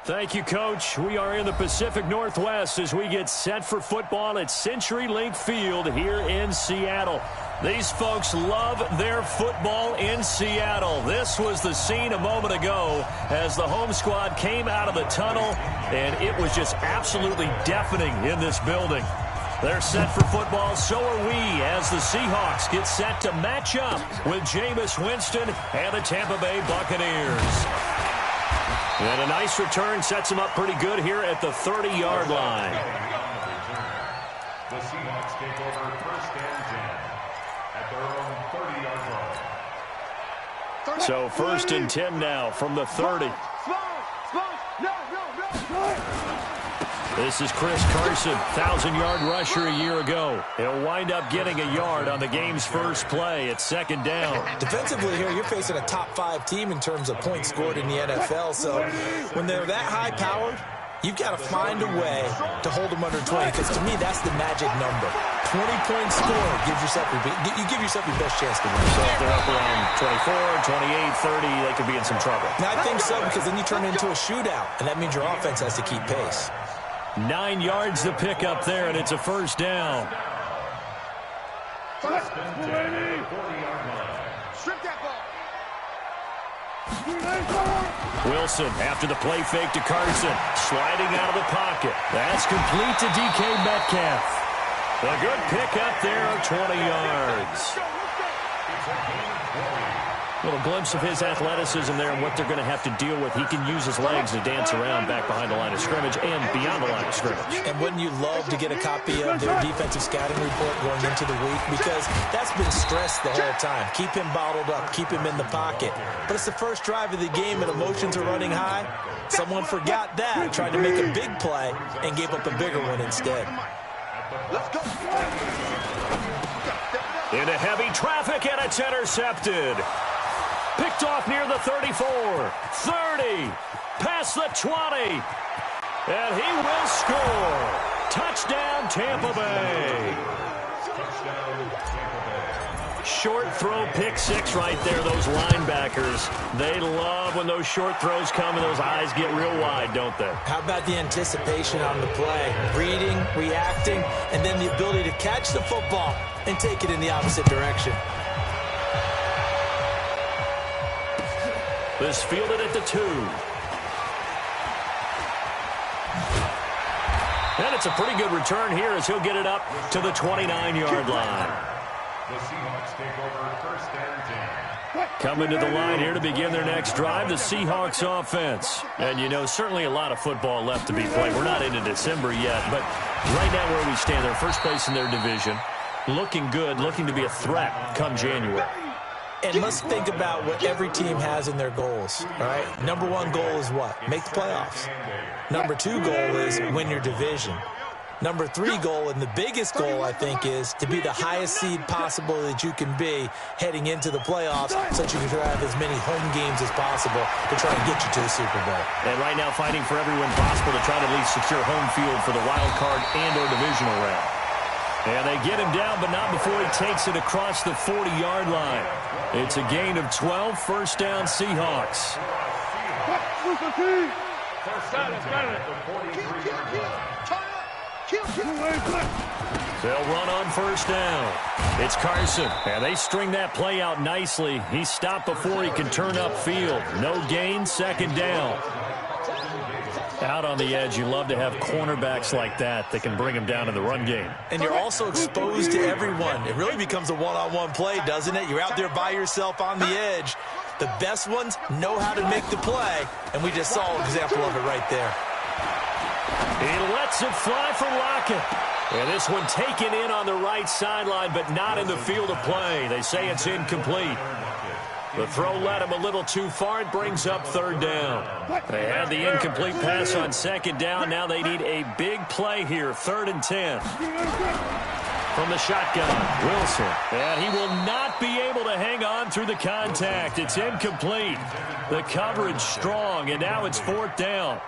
Thank you, Coach. We are in the Pacific Northwest as we get set for football at CenturyLink Field here in Seattle. These folks love their football in Seattle. This was the scene a moment ago as the home squad came out of the tunnel, and it was just absolutely deafening in this building. They're set for football, so are we, as the Seahawks get set to match up with Jameis Winston and the Tampa Bay Buccaneers. And a nice return sets them up pretty good here at the 30-yard line. The Seahawks take over first and 10 at their own 30-yard line. So first and 10 now from the 30. This is Chris Carson, 1,000-yard rusher a year ago. He'll wind up getting a yard on the game's first play at second down. Defensively here, you're facing a top-5 team in terms of points scored in the NFL. So when they're that high-powered, you've got to find a way to hold them under 20, because to me, that's the magic number. 20 points scored gives yourself you give yourself your best chance to win. So if they're up around 24, 28, 30, they could be in some trouble. I think so, because then you turn it into a shootout, and that means your offense has to keep pace. 9 yards to pick up there, and it's a first down. First and 10 at the 40-yard line. Strip that ball. Wilson after the play fake to Carson, sliding out of the pocket. That's complete to DK Metcalf. A good pickup there of 20 yards. A little glimpse of his athleticism there and what they're going to have to deal with. He can use his legs to dance around back behind the line of scrimmage and beyond the line of scrimmage. And wouldn't you love to get a copy of their defensive scouting report going into the week? Because that's been stressed the whole time. Keep him bottled up. Keep him in the pocket. But it's the first drive of the game and emotions are running high. Someone forgot that, tried to make a big play, and gave up a bigger one instead. Let's go. Into heavy traffic, and it's intercepted. Picked off near the 34, 30, past the 20, and he will score. Touchdown, Tampa Bay. Short throw, pick six right there, those linebackers. They love when those short throws come and those eyes get real wide, don't they? How about the anticipation on the play? Reading, reacting, and then the ability to catch the football and take it in the opposite direction. This fielded at the 2. And it's a pretty good return here as he'll get it up to the 29-yard line. The Seahawks take over first and 10. Coming to the line here to begin their next drive, the Seahawks offense. And, you know, certainly a lot of football left to be played. We're not into December yet, but right now where we stand, they're first place in their division. Looking good, looking to be a threat come January. And let's think about what every team has in their goals, all right? Number 1 goal is what? Make the playoffs. Number 2 goal is win your division. Number 3 goal, and the biggest goal, I think, is to be the highest seed possible that you can be heading into the playoffs so that you can have as many home games as possible to try and get you to the Super Bowl. And right now fighting for every win possible to try to at least secure home field for the wild card and or divisional round. And they get him down, but not before he takes it across the 40-yard line. It's a gain of 12, first down Seahawks. They'll run on first down. It's Carson, and they string that play out nicely. He's stopped before he can turn upfield. No gain, second down. Out on the edge, you love to have cornerbacks like that can bring him down in the run game. And you're also exposed to everyone. It really becomes a one-on-one play, doesn't it? You're out there by yourself on the edge. The best ones know how to make the play, and we just saw an example of it right there. He lets it fly for Lockett. And this one taken in on the right sideline, but not in the field of play. They say it's incomplete. The throw led him a little too far. It brings up third down. They had the incomplete pass on second down. Now they need a big play here, 3rd and 10. From the shotgun, Wilson. And he will not be able to hang on through the contact. It's incomplete. The coverage strong, and now it's 4th down.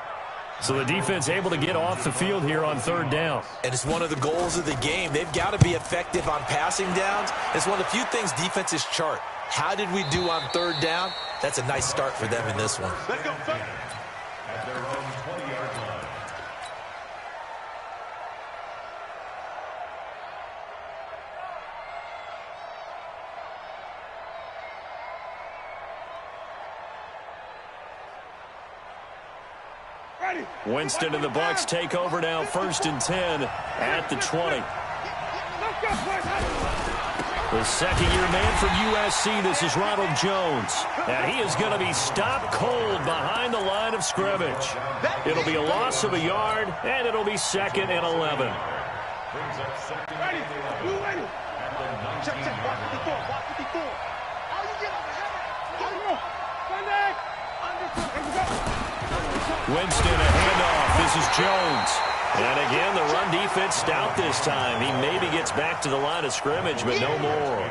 So the defense able to get off the field here on 3rd down. And it's one of the goals of the game. They've got to be effective on passing downs. It's one of the few things defenses chart. How did we do on 3rd down? That's a nice start for them in this one. At their own Winston and the Bucs take over now, 1st and 10 at the 20. The second-year man from USC, this is Ronald Jones. And he is going to be stopped cold behind the line of scrimmage. It'll be a loss of a yard, and it'll be 2nd and 11. Check, check, 154. Winston, a handoff. This is Jones. And again, the run defense stout this time. He maybe gets back to the line of scrimmage, but no more.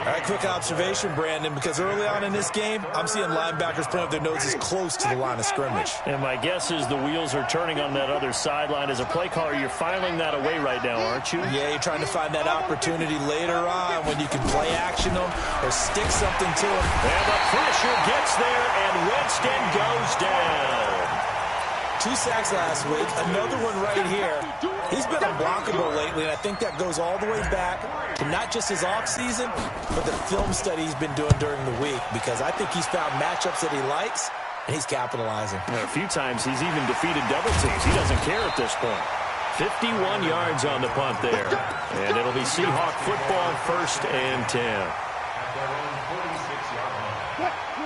All right, quick observation, Brandon, because early on in this game, I'm seeing linebackers putting up their noses close to the line of scrimmage. And my guess is the wheels are turning on that other sideline. As a play caller, you're filing that away right now, aren't you? Yeah, you're trying to find that opportunity later on when you can play action them or stick something to them. And the pressure gets there, and Winston goes down. 2 sacks last week, another one right here. He's been unblockable lately, and I think that goes all the way back to not just his offseason, but the film study he's been doing during the week, because I think he's found matchups that he likes, and he's capitalizing. A few times he's even defeated double teams. He doesn't care at this point. 51 yards on the punt there. And it'll be Seahawk football, 1st and 10.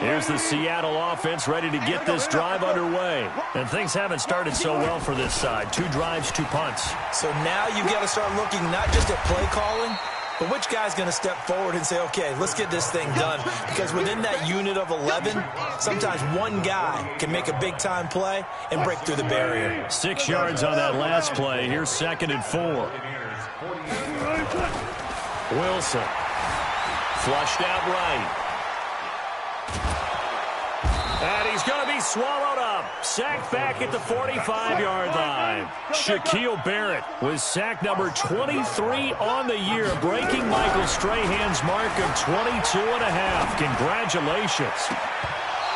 Here's the Seattle offense ready to get this drive underway. And things haven't started so well for this side. 2 drives, 2 punts. So now you got to start looking not just at play calling, but which guy's going to step forward and say, okay, let's get this thing done. Because within that unit of 11, sometimes one guy can make a big-time play and break through the barrier. 6 yards on that last play. Here's 2nd and 4. Wilson. Flushed out right. And he's going to be swallowed up. Sacked back at the 45-yard line. Shaquille Barrett was sack number 23 on the year, breaking Michael Strahan's mark of 22.5. Congratulations.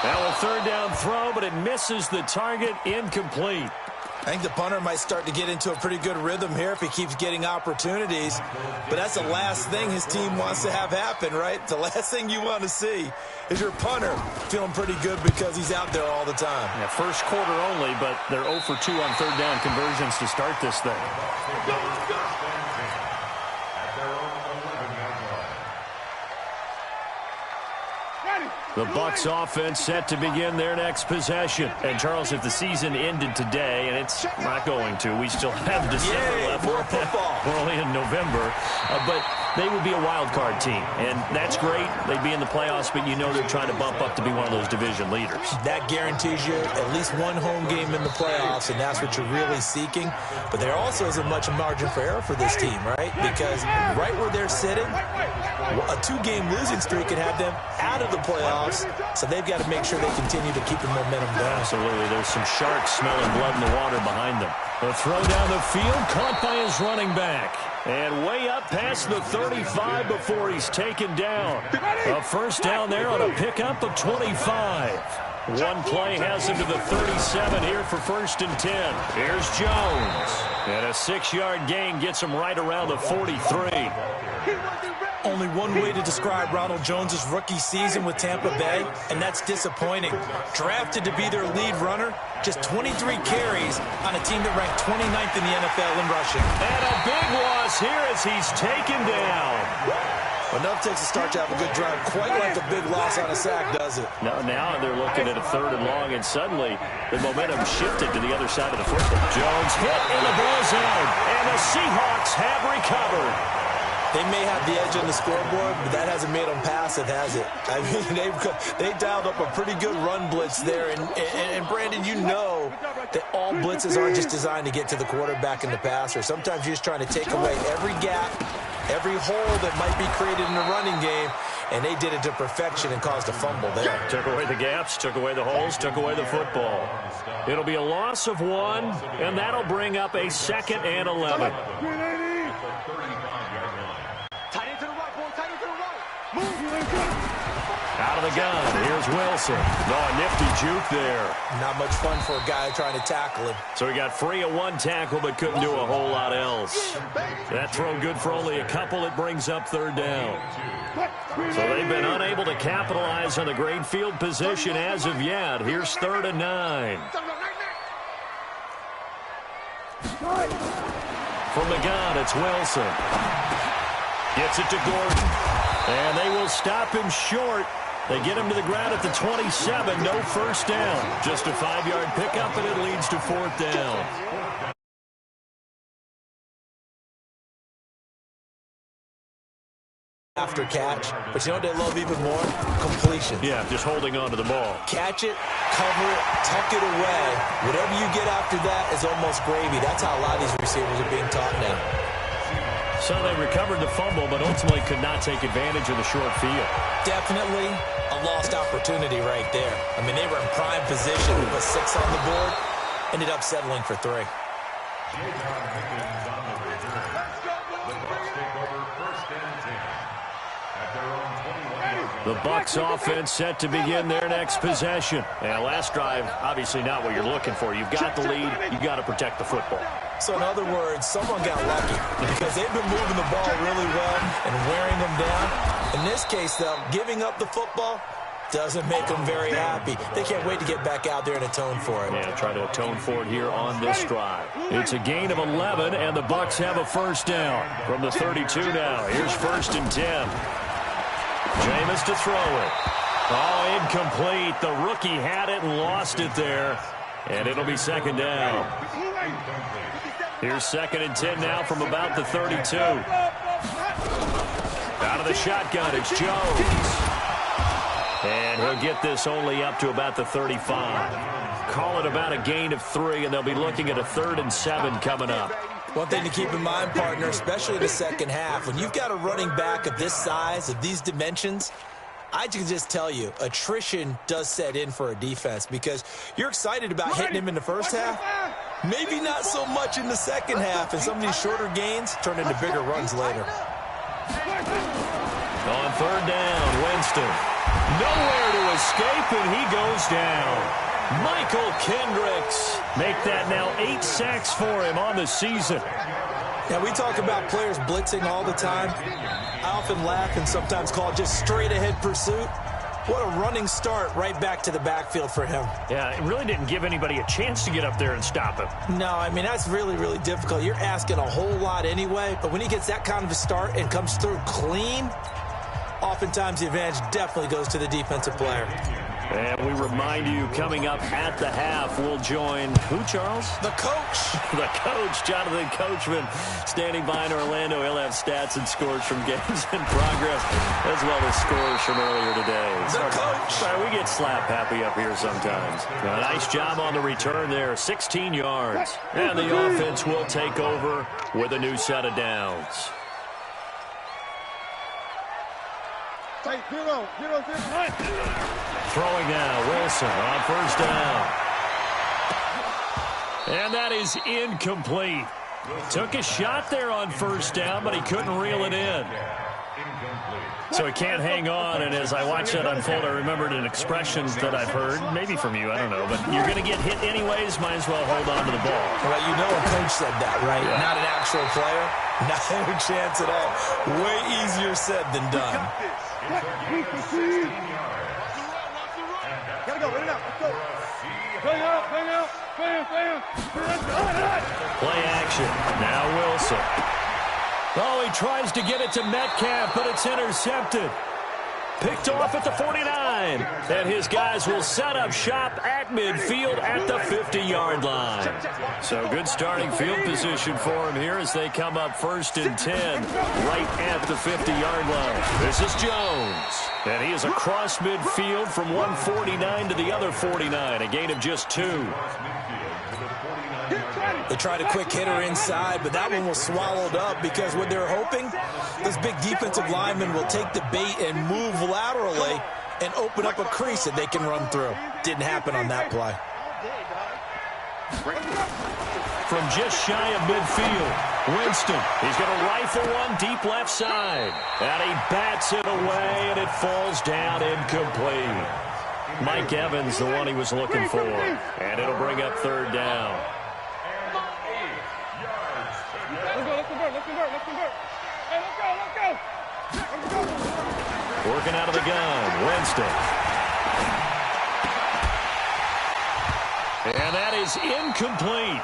Now a 3rd down throw, but it misses the target, incomplete. I think the punter might start to get into a pretty good rhythm here if he keeps getting opportunities. But that's the last thing his team wants to have happen, right? The last thing you want to see is your punter feeling pretty good because he's out there all the time. Yeah, 1st quarter only, but they're 0 for 2 on 3rd down conversions to start this thing. The Bucs offense set to begin their next possession. And, Charles, if the season ended today, and it's not going to, we still have December left. More football. We're only in November. But they would be a wild card team. And that's great. They'd be in the playoffs, but you know they're trying to bump up to be one of those division leaders. That guarantees you at least one home game in the playoffs, and that's what you're really seeking. But there also isn't much margin for error for this team, right? Because right where they're sitting, a 2-game losing streak could have them out of the playoffs. So they've got to make sure they continue to keep the momentum going. Absolutely. There's some sharks smelling blood in the water behind them. The throw down the field, caught by his running back. And way up past the 35 before he's taken down. A 1st down there on a pickup of 25. One play has him to the 37 here for 1st and 10. Here's Jones. And a 6-yard gain gets him right around the 43. Only one way to describe Ronald Jones' rookie season with Tampa Bay, and that's disappointing. Drafted to be their lead runner, just 23 carries on a team that ranked 29th in the NFL in rushing. And a big loss here as he's taken down. Enough takes a start to have a good drive, quite like a big loss on a sack, does it? Now they're looking at a 3rd and long, and suddenly the momentum shifted to the other side of the football. Jones hit in the ball zone, and the Seahawks have recovered. They may have the edge on the scoreboard, but that hasn't made them passive, has it? I mean, they dialed up a pretty good run blitz there. And Brandon, you know that all blitzes aren't just designed to get to the quarterback and the passer. Sometimes you're just trying to take away every gap, every hole that might be created in the running game, and they did it to perfection and caused a fumble there. Took away the gaps, took away the holes, took away the football. It'll be a loss of 1, and that'll bring up a 2nd and 11. Out of the gun, here's Wilson. Oh, a nifty juke there. Not much fun for a guy trying to tackle him. So he got free of one tackle, but couldn't do a whole lot else. That throw good for only a couple. It brings up third down. So they've been unable to capitalize on the great field position as of yet. Here's 3rd and 9. From the gun, it's Wilson. Gets it to Gordon. And they will stop him short. They get him to the ground at the 27. No first down. Just a 5-yard pickup, and it leads to 4th down. After catch, but you know what they love even more? Completion. Yeah, just holding on to the ball. Catch it, cover it, tuck it away. Whatever you get after that is almost gravy. That's how a lot of these receivers are being taught now. So they recovered the fumble, but ultimately could not take advantage of the short field. Definitely a lost opportunity right there. I mean, they were in prime position to put 6 on the board. Ended up settling for 3. The Bucs offense set to begin their next possession. And last drive, obviously not what you're looking for. You've got the lead. You've got to protect the football. So in other words, someone got lucky because they've been moving the ball really well and wearing them down. In this case, though, giving up the football doesn't make them very happy. They can't wait to get back out there and atone for it. Yeah, try to atone for it here on this drive. It's a gain of 11, and the Bucs have a first down from the 32 now. Here's 1st and 10. Jameis to throw it. Oh, incomplete. The rookie had it and lost it there. And it'll be 2nd down. Here's 2nd and 10 now from about the 32. Out of the shotgun, it's Jones. And he'll get this only up to about the 35. Call it about a gain of 3, and they'll be looking at a 3rd and 7 coming up. One thing to keep in mind, partner, especially in the second half, when you've got a running back of this size, of these dimensions, I can just tell you, attrition does set in for a defense because you're excited about hitting him in the first half. Maybe not so much in the second half, and some of these shorter gains turn into bigger runs later. On 3rd down, Winston. Nowhere to escape, and he goes down. Michael Kendricks make that now 8 sacks for him on the season. Now, we talk about players blitzing all the time. I often laugh and sometimes call it just straight-ahead pursuit. What a running start right back to the backfield for him. Yeah, it really didn't give anybody a chance to get up there and stop him. No, I mean, that's really, really difficult. You're asking a whole lot anyway, but when he gets that kind of a start and comes through clean, oftentimes the advantage definitely goes to the defensive player. And we remind you, coming up at the half, we'll join who, Charles? The coach. The coach, Jonathan Coachman, standing by in Orlando. He'll have stats and scores from games in progress, as well as scores from earlier today. The coach. Sorry, we get slap happy up here sometimes. A nice job on the return there, 16 yards. And the offense will take over with a new set of downs. Throwing now, Wilson on 1st down. And that is incomplete. Took a shot there on 1st down, but he couldn't reel it in. So he can't hang on, and as I watch that unfold, I remembered an expression that I've heard, maybe from you, I don't know, but you're going to get hit anyways, might as well hold on to the ball. Well, you know a coach said that, right? Yeah. Not an actual player. Not a chance at all. Way easier said than done. Gotta go, run it out, let's go. Bang out, bang out, bang. Play action. Now Wilson. Oh, he tries to get it to Metcalf, but it's intercepted. Picked off at the 49. And his guys will set up shop at midfield at the 50-yard line. So good starting field position for him here as they come up 1st and 10 right at the 50-yard line. This is Jones. And he is across midfield from one 49 to the other 49. A gain of just 2. They tried a quick hitter inside, but that one was swallowed up because what they're hoping, this big defensive lineman will take the bait and move laterally and open up a crease that they can run through. Didn't happen on that play. from just shy of midfield. Winston, he's going to rifle one deep left side. And he bats it away, and it falls down incomplete. Mike Evans, the one he was looking for. And it'll bring up third down. Working out of the gun, Winston. And that is incomplete.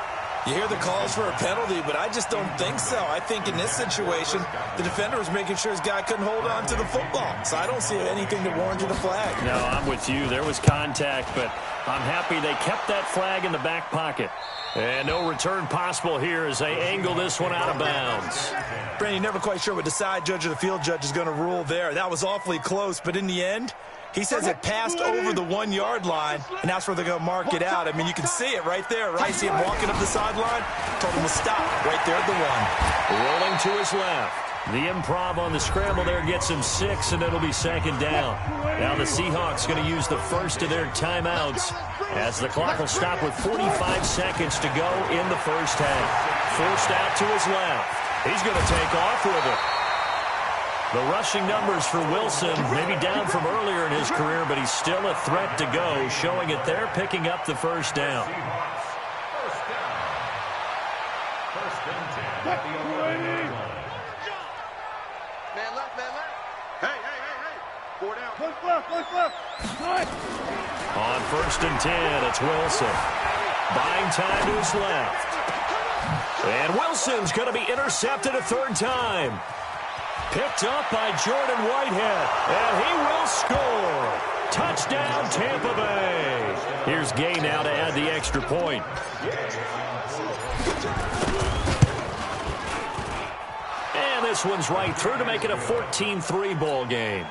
You hear the calls for a penalty, but I just don't think so. I think in this situation, the defender was making sure his guy couldn't hold on to the football. So I don't see anything that warranted a flag. No, I'm with you. There was contact, but I'm happy they kept that flag in the back pocket. And no return possible here as they angle this one out of bounds. Brandon, you're never quite sure what the side judge or the field judge is going to rule there. That was awfully close, but in the end, he says it passed over the 1 yard line, and that's where they're going to mark it out. I mean, you can see it right there, right? See him walking up the sideline? Told him to stop right there at the 1. Rolling to his left. The improv on the scramble there gets him 6, and it'll be second down. Now the Seahawks going to use the first of their timeouts as the clock will stop with 45 seconds to go in the first half. Forced out to his left. He's going to take off with it. The rushing numbers for Wilson, maybe down from earlier in his career, but he's still a threat to go, showing it there, picking up the first down. First and 10 at the 11-yard line. Man left. Hey. 4 down. Push left. On first and 10, it's Wilson. Buying time to his left. And Wilson's going to be intercepted a third time. Picked up by Jordan Whitehead, and he will score. Touchdown, Tampa Bay. Here's Gay now to add the extra point. And this one's right through to make it a 14-3 ball game.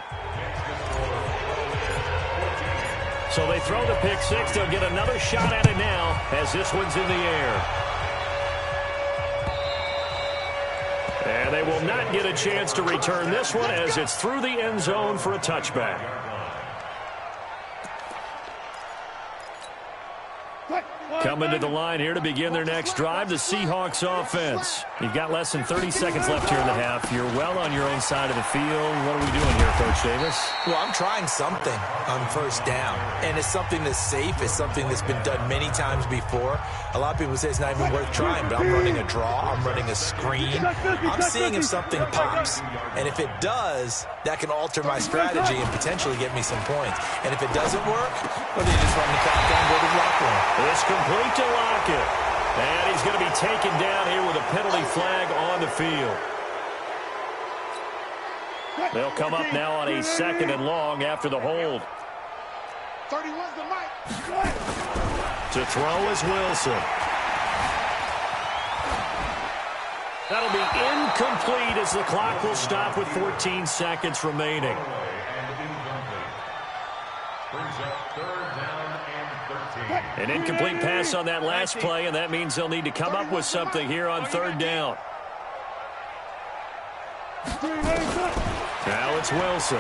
So they throw the pick six. They'll get another shot at it now as this one's in the air. And they will not get a chance to return this one as it's through the end zone for a touchback. Coming to the line here to begin their next drive, the Seahawks offense. You've got less than 30 seconds left here in the half. You're well on your own side of the field. What are we doing here, Coach Davis? Well, I'm trying something on first down, and it's something that's safe. It's something that's been done many times before. A lot of people say it's not even worth trying, but I'm running a draw. I'm running a screen. I'm seeing if something pops, and if it does, that can alter my strategy and potentially get me some points. And if it doesn't work, well, then you just run the clock down, go to the locker room. It's complete to Lockett. And he's going to be taken down here with a penalty flag on the field. They'll come up now on a second and long after the hold. 31's the mic. To throw is Wilson. That'll be incomplete as the clock will stop with 14 seconds remaining. Brings up third down and 13. An incomplete pass on that last play, and that means they'll need to come up with something here on third down. Now it's Wilson.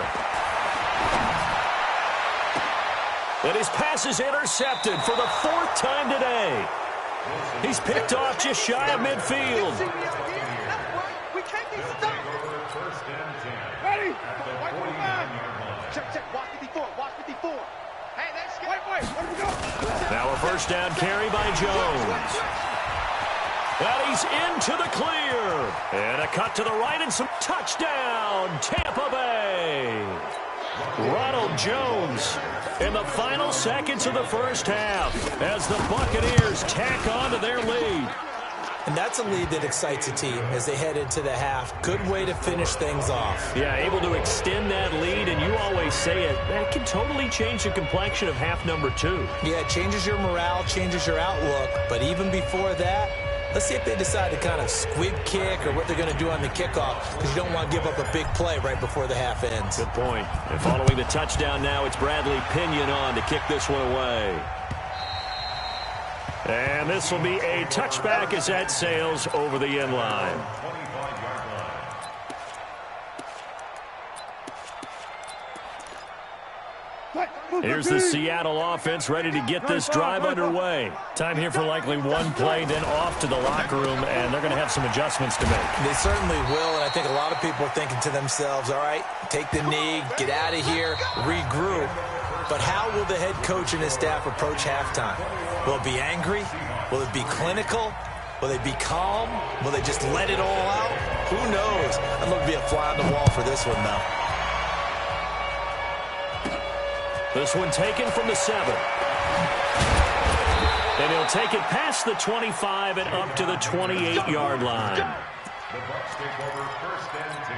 And his pass is intercepted for the fourth time today. He's picked off just shy of midfield. We can't be stopped. First and 10. Ready? At the 49-yard line. Check. Watch 54. Hey, that's good. Wait. Where do we go? Now a first down carry by Jones. And he's into the clear. And a cut to the right and some touchdown, Tampa Bay. Ronald Jones in the final seconds of the first half as the Buccaneers tack on to their lead. And that's a lead that excites a team as they head into the half. Good way to finish things off. Yeah, able to extend that lead, and you always say it, that can totally change the complexion of half number two. Yeah, it changes your morale, changes your outlook. But even before that, let's see if they decide to kind of squib kick or what they're going to do on the kickoff, because you don't want to give up a big play right before the half ends. Good point. And following the touchdown now, it's Bradley Pinion on to kick this one away. And this will be a touchback as that sails over the end line. 25-yard line. Here's the Seattle offense ready to get this drive underway. Time here for likely one play, then off to the locker room, and they're going to have some adjustments to make. They certainly will, and I think a lot of people are thinking to themselves, all right, take the knee, get out of here, regroup. But how will the head coach and his staff approach halftime? Will it be angry? Will it be clinical? Will they be calm? Will they just let it all out? Who knows? I'd love to be a fly on the wall for this one, though. This one taken from the 7. And he'll take it past the 25 and up to the 28-yard line. The Bucs take over 1st and 10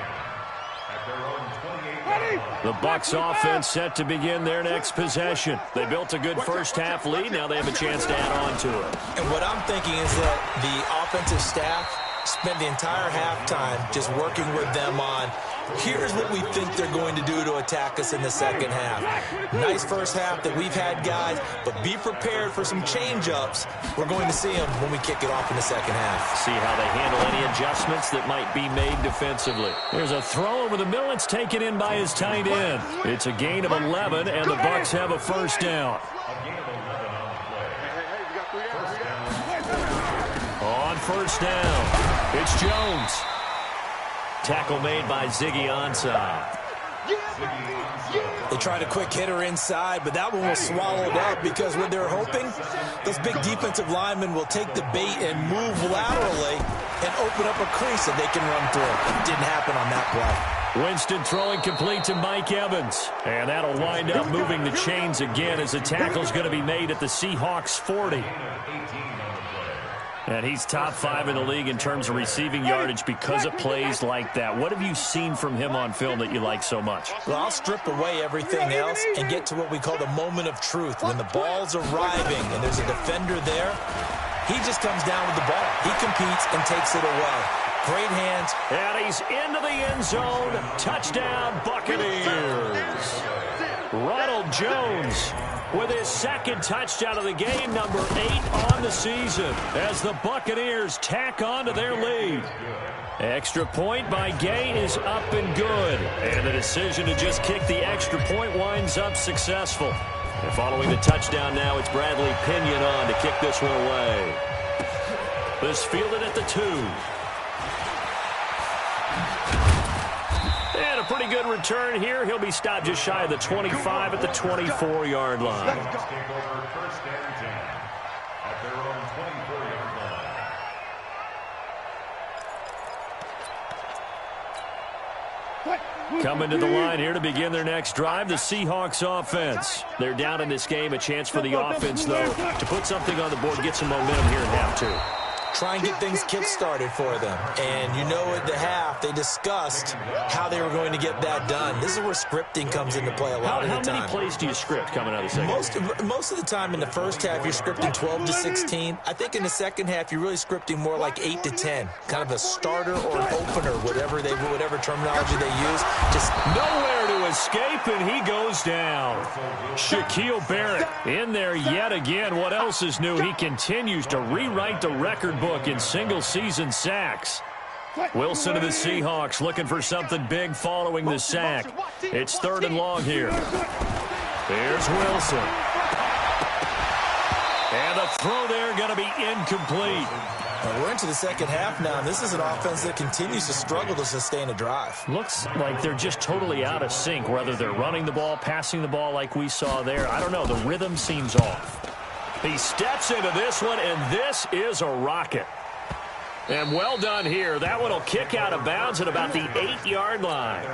at their own 28-yard line. The Bucs offense set to begin their next possession. They built a good first-half lead. Now they have a chance to add on to it. And what I'm thinking is that the offensive staff spent the entire halftime just working with them on, here's what we think they're going to do to attack us in the second half. Nice first half that we've had, guys, but be prepared for some change-ups. We're going to see them when we kick it off in the second half. See how they handle any adjustments that might be made defensively. There's a throw over the middle. It's taken in by his tight end. It's a gain of 11, and the Bucs have a first down. On first down, it's Jones. Tackle made by Ziggy Ansah. They tried a quick hitter inside, but that one was swallowed up because what they're hoping, those big defensive linemen will take the bait and move laterally and open up a crease that they can run through. It didn't happen on that play. Winston throwing complete to Mike Evans. And that'll wind up moving the chains again as the tackle's going to be made at the Seahawks 40. And he's top 5 in the league in terms of receiving yardage because of plays like that. What have you seen from him on film that you like so much? Well, I'll strip away everything else and get to what we call the moment of truth. When the ball's arriving and there's a defender there, he just comes down with the ball. He competes and takes it away. Great hands. And he's into the end zone. Touchdown, Buccaneers. Ronald Jones with his second touchdown of the game, number 8 on the season, as the Buccaneers tack on to their lead. Extra point by Gay is up and good. And the decision to just kick the extra point winds up successful. And following the touchdown now, it's Bradley Pinion on to kick this one away. This fielded at the 2. And a pretty good return here. He'll be stopped just shy of the 25 at the 24-yard line. Take over 1st and 10 at their own 24-yard line. Coming to the line here to begin their next drive, the Seahawks offense. They're down in this game. A chance for the offense, though, to put something on the board, get some momentum here in half 2. Try and get things kick-started for them. And you know at the half, they discussed how they were going to get that done. This is where scripting comes into play a lot of the time. How many plays do you script coming out of the second? Most of the time in the first half, you're scripting 12 to 16. I think in the second half, you're really scripting more like 8 to 10. Kind of a starter or an opener, whatever terminology they use. Just nowhere to escape, and he goes down. Shaquille Barrett in there yet again. What else is new? He continues to rewrite the record book in single-season sacks. Wilson of the Seahawks looking for something big following the sack. It's 3rd and long here. Here's Wilson. And the throw there going to be incomplete. Now we're into the second half now. This is an offense that continues to struggle to sustain a drive. Looks like they're just totally out of sync, whether they're running the ball, passing the ball like we saw there. I don't know. The rhythm seems off. He steps into this one, and this is a rocket. And well done here. That one will kick out of bounds at about the 8-yard line.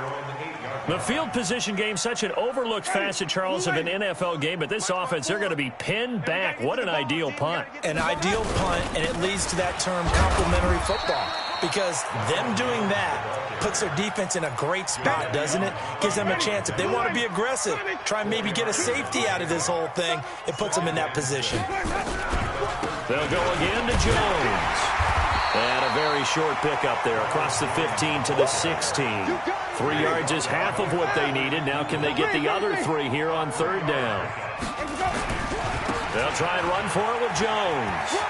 The field position game, such an overlooked facet, Charles, of an NFL game, but this offense, they're going to be pinned back. What an ideal punt. An ideal punt, and it leads to that term complementary football, because them doing that puts their defense in a great spot, doesn't it? Gives them a chance. If they want to be aggressive, try and maybe get a safety out of this whole thing, it puts them in that position. They'll go again to Jones. And a very short pickup there across the 15 to the 16. 3 yards is half of what they needed. Now can they get the other 3 here on 3rd down? They'll try and run for it with Jones.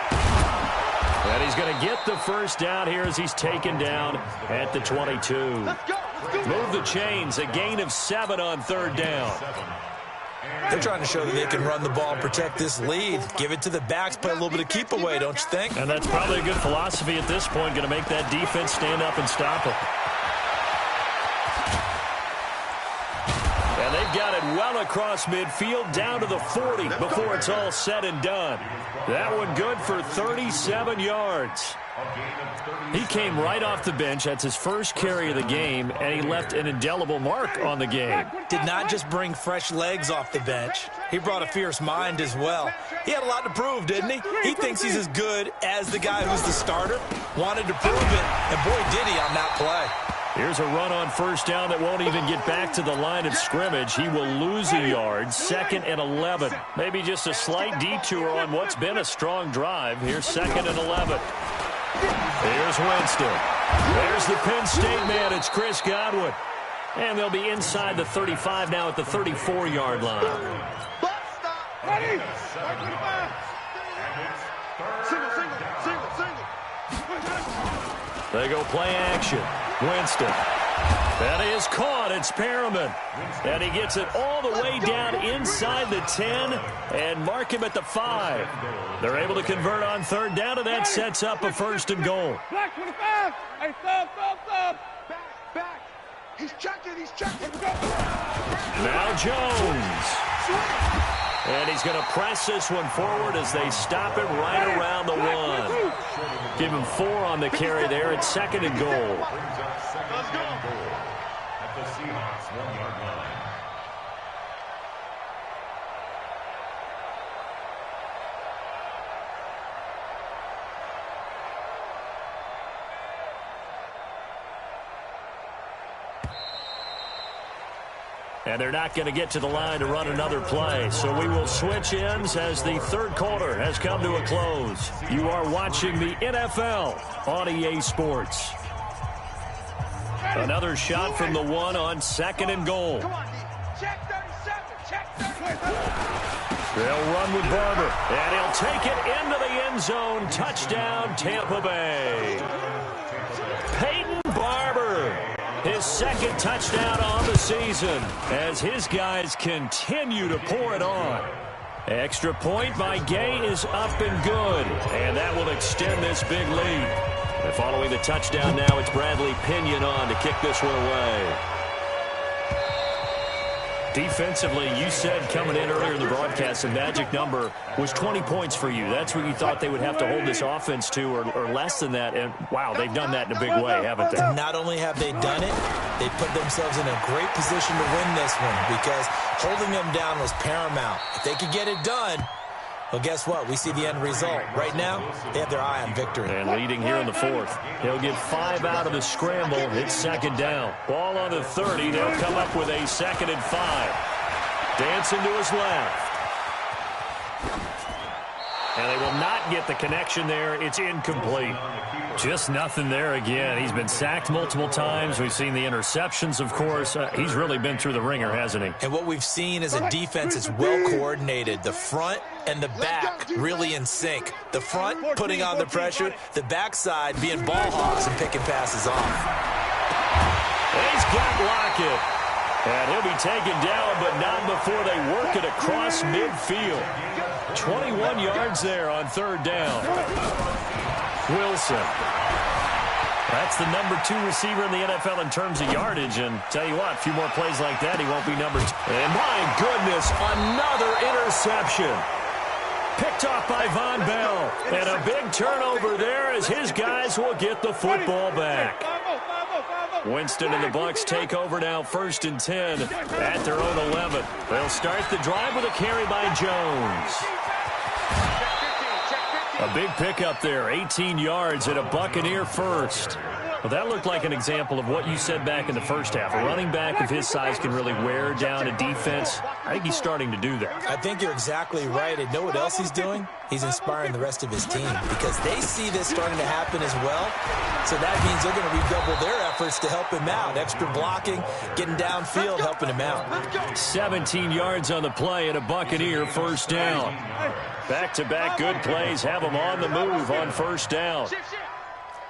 And he's going to get the first down here as he's taken down at the 22. Move the chains, a gain of 7 on 3rd down. They're trying to show that they can run the ball and protect this lead. Give it to the backs, play a little bit of keep away, don't you think? And that's probably a good philosophy at this point, going to make that defense stand up and stop it. And they've got it well across midfield, down to the 40 before it's all said and done. That one good for 37 yards. He came right off the bench. That's his first carry of the game, and he left an indelible mark on the game. Did not just bring fresh legs off the bench. He brought a fierce mind as well. He had a lot to prove, didn't he? He thinks he's as good as the guy who's the starter. Wanted to prove it, and boy, did he on that play. Here's a run on first down that won't even get back to the line of scrimmage. He will lose a yard, 2nd and 11. Maybe just a slight detour on what's been a strong drive. Here's 2nd and 11. Here's Winston. There's the Penn State man. It's Chris Godwin. And they'll be inside the 35 now at the 34-yard line. Ready? They go play action. Winston. That is caught. It's Perriman. And he gets it all the way down inside the 10 and mark him at the 5. They're able to convert on 3rd down, and that sets up a 1st and goal. Black 25. Hey, stop. Back. He's checking. Now Jones. And he's going to press this one forward as they stop him right around the 1. Give him 4 on the carry there. It's 2nd and goal. Let's go. At the Seahawks 1-yard line. And they're not going to get to the line to run another play. So we will switch ends as the 3rd quarter has come to a close. You are watching the NFL on EA Sports. Another shot from the 1 on 2nd and goal. Check 37. Check 37. They'll run with Barber. And he'll take it into the end zone. Touchdown, Tampa Bay. Peyton Barber. His 2nd touchdown on the season as his guys continue to pour it on. Extra point by Gay is up and good, and that will extend this big lead. And following the touchdown now, it's Bradley Pinion on to kick this one away. Defensively, you said coming in earlier in the broadcast, the magic number was 20 points for you. That's what you thought they would have to hold this offense to, or less than that. And, wow, they've done that in a big way, haven't they? Not only have they done it, they put themselves in a great position to win this one because holding them down was paramount. If they could get it done, well, guess what? We see the end result. Right now, they have their eye on victory. And leading here in the 4th. He'll get 5 out of the scramble. It's 2nd down. Ball on the 30. They'll come up with a 2nd and 5. Dancing to his left. And they will not get the connection there. It's incomplete. Just nothing there again. He's been sacked multiple times. We've seen the interceptions, of course. He's really been through the ringer, hasn't he? And what we've seen is a defense that's well coordinated. The front and the back really in sync. The front putting on the pressure, the backside being ball hawks and picking passes off. He's got Lockett. And he'll be taken down, but not before they work it across midfield. 21 yards there on 3rd down. Wilson. That's the number 2 receiver in the NFL in terms of yardage. And tell you what, a few more plays like that, he won't be number 2. And my goodness, another interception. Picked off by Von Bell. And a big turnover there as his guys will get the football back. Winston and the Bucs take over now, 1st and 10 at their own 11. They'll start the drive with a carry by Jones. A big pickup there, 18 yards and a Buccaneer first. Well, that looked like an example of what you said back in the first half. A running back of his size can really wear down a defense. I think he's starting to do that. I think you're exactly right. And know what else he's doing? He's inspiring the rest of his team because they see this starting to happen as well. So that means they're going to redouble their efforts to help him out. Extra blocking, getting downfield, helping him out. 17 yards on the play and a Buccaneer first down. Back-to-back good plays have him on the move on 1st down.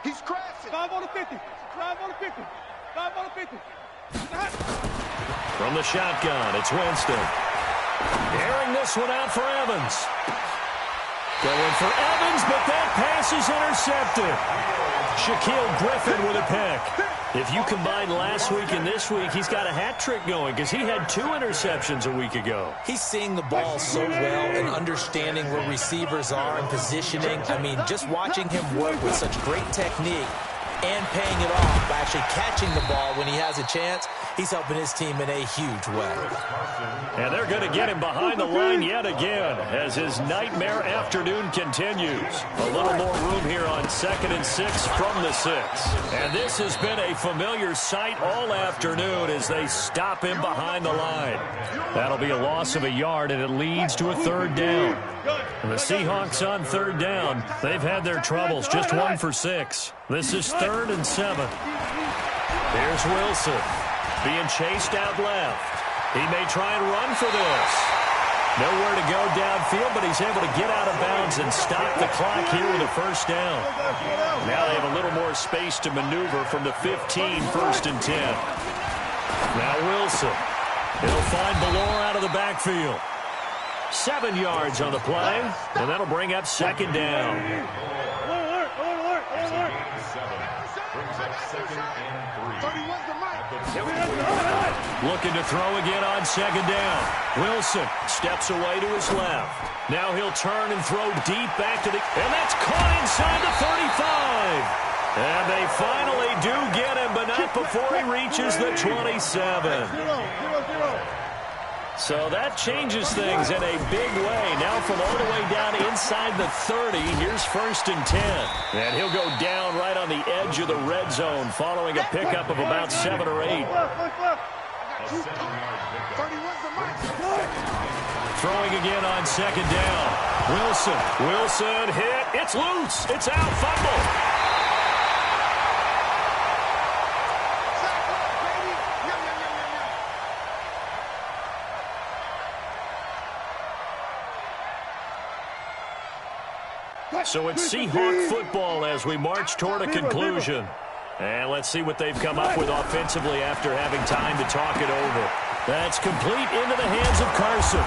He's crashing. 5 on the 50. 5 on the 50. 5 on the 50. From the shotgun, it's Winston. Airing this one out for Evans. Going for Evans, but that pass is intercepted. Shaquille Griffin with a pick. If you combine last week and this week, he's got a hat trick going because he had 2 interceptions a week ago. He's seeing the ball so well and understanding where receivers are and positioning. I mean, just watching him work with such great technique and paying it off by actually catching the ball when he has a chance, he's helping his team in a huge way. And they're going to get him behind the line yet again as his nightmare afternoon continues. A little more room here on 2nd and 6 from the 6. And this has been a familiar sight all afternoon as they stop him behind the line. That'll be a loss of a yard, and it leads to a 3rd down. And the Seahawks on 3rd down. They've had their troubles, just 1 for 6. This is 3rd and 7. Here's Wilson being chased out left. He may try and run for this. Nowhere to go downfield, but he's able to get out of bounds and stop the clock here with a 1st down. Now they have a little more space to maneuver from the 15, 1st and 10. Now Wilson. He'll find Ballore out of the backfield. 7 yards on the play, and that'll bring up 2nd down. Looking to throw again on 2nd down. Wilson steps away to his left. Now he'll turn and throw deep back to the... And that's caught inside the 35. And they finally do get him, but not before he reaches the 27. So that changes things in a big way. Now from all the way down inside the 30, here's 1st and 10. And he'll go down right on the edge of the red zone following a pickup of about 7 or 8. Throwing again on 2nd down. Wilson hit. It's loose. It's out. Fumble. So it's Seahawk football as we march toward a conclusion. And let's see what they've come up with offensively after having time to talk it over. That's complete into the hands of Carson.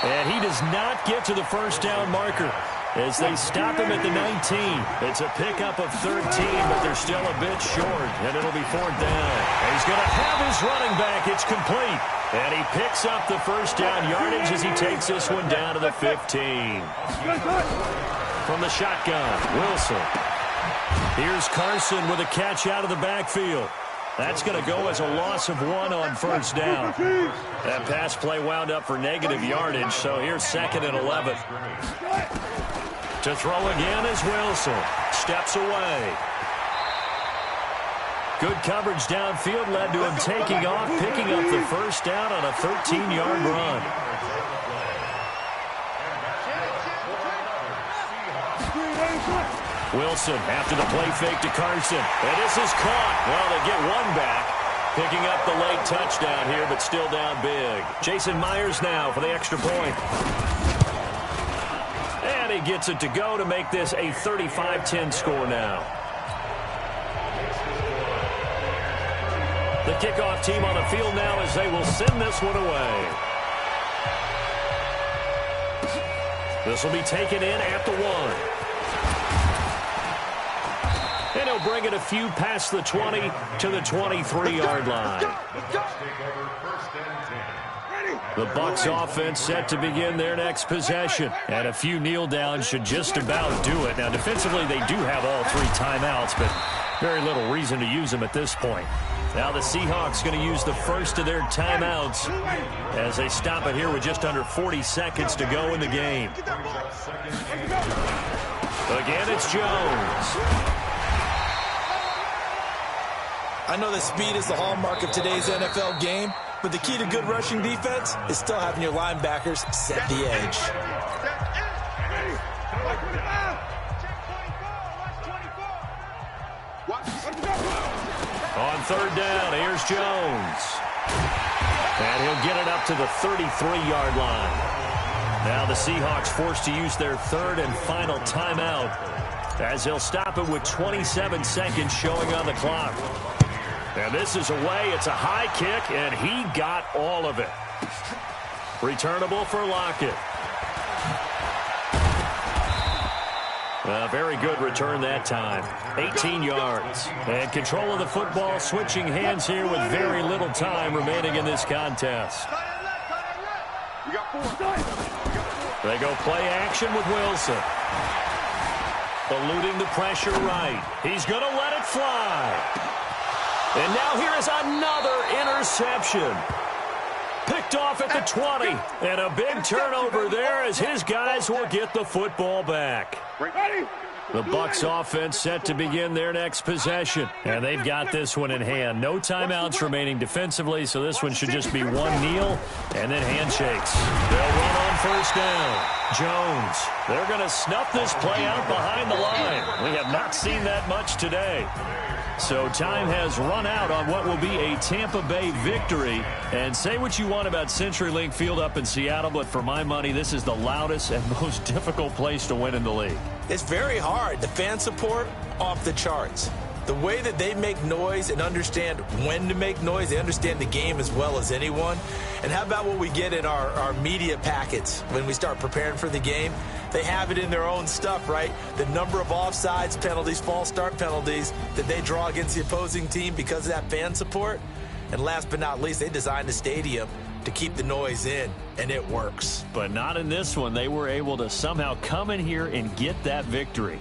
And he does not get to the 1st down marker as they stop him at the 19. It's a pickup of 13, but they're still a bit short, and it'll be 4th down. And he's going to have his running back. It's complete. And he picks up the 1st down yardage as he takes this one down to the 15. From the shotgun, Wilson. Here's Carson with a catch out of the backfield. That's going to go as a loss of 1 on 1st down. That pass play wound up for negative yardage, so here's 2nd and 11. To throw again is Wilson. Steps away. Good coverage downfield led to him taking off, picking up the 1st down on a 13-yard run. Wilson after the play fake to Carson. And this is caught. Well, they get 1 back. Picking up the late touchdown here, but still down big. Jason Myers now for the extra point. And he gets it to go to make this a 35-10 score now. The kickoff team on the field now as they will send this one away. This will be taken in at the 1. And he'll bring it a few past the 20 to the 23-yard line. The Bucs offense set to begin their next possession. And a few kneel downs should just about do it. Now, defensively, they do have all 3 timeouts, but very little reason to use them at this point. Now the Seahawks going to use the first of their timeouts as they stop it here with just under 40 seconds to go in the game. Again, it's Jones. I know that speed is the hallmark of today's NFL game, but the key to good rushing defense is still having your linebackers set the edge. On 3rd down, here's Jones. And he'll get it up to the 33-yard line. Now the Seahawks forced to use their 3rd and final timeout as they'll stop it with 27 seconds showing on the clock. And this is away. It's a high kick, and he got all of it. Returnable for Lockett. A very good return that time. 18 yards. And control of the football switching hands here with very little time remaining in this contest. They go play action with Wilson. Eluding the pressure right. He's going to let it fly. And now here is another interception. Picked off at the 20. And a big turnover there as his guys will get the football back. The Bucs offense set to begin their next possession. And they've got this one in hand. No timeouts remaining defensively, so this one should just be one kneel and then handshakes. They'll run on first down. Jones. They're going to snuff this play out behind the line. We have not seen that much today. So time has run out on what will be a Tampa Bay victory. And say what you want about CenturyLink Field up in Seattle, but for my money, this is the loudest and most difficult place to win in the league. It's very hard. The fan support, off the charts. The way that they make noise and understand when to make noise, they understand the game as well as anyone. And how about what we get in our media packets when we start preparing for the game? They have it in their own stuff, right? The number of offsides penalties, false start penalties that they draw against the opposing team because of that fan support. And last but not least, they designed the stadium to keep the noise in, and it works. But not in this one. They were able to somehow come in here and get that victory.